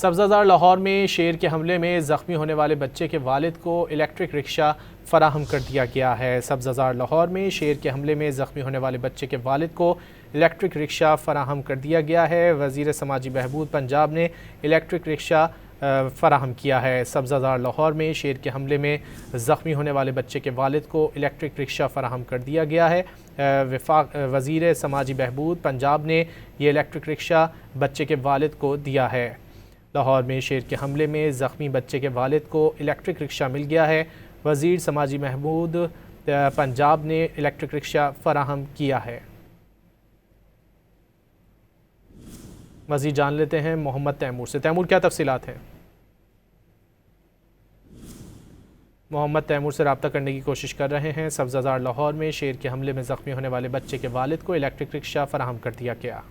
सब्ज़ाज़ार लाहौर में शेर के हमले में ज़ख्मी होने वाले बच्चे के वालिद को इलेक्ट्रिक रिक्शा फ़राहम कर दिया गया है। सब्ज़ाज़ार लाहौर में शेर के हमले में ज़ख्मी होने वाले बच्चे के वालिद को इलेक्ट्रिक रिक्शा फ़राहम कर दिया गया है। वज़ीर समाजी बहबूद पंजाब ने इलेक्ट्रिक रिक्शा फ़राहम किया है। सब्ज़ाज़ार लाहौर में शेर के हमले में ज़ख्मी होने वाले बच्चे के वालिद को इलेक्ट्रिक रिक्शा फ़राहम कर दिया गया है। वज़ीर समाजी बहबूद पंजाब ने ये इलेक्ट्रिक रिक्शा बच्चे के वालिद को दिया है। लाहौर में शेर के हमले में ज़ख्मी बच्चे के वालिद को इलेक्ट्रिक रिक्शा मिल गया है। वज़ीर समाजी बहबूद पंजाब ने इलेक्ट्रिक रिक्शा फ़राहम किया है। मज़ीद जान लेते हैं मोहम्मद तैमूर से। तैमूर, क्या तफ़सीलात हैं? मोहम्मद तैमूर से रब्ता करने की कोशिश कर रहे हैं। सब्ज़ाज़ार लाहौर में शेर के हमले में ज़ख्मी होने वाले बच्चे के वालिद को इलेक्ट्रिक रिक्शा फ़राहम कर दिया गया।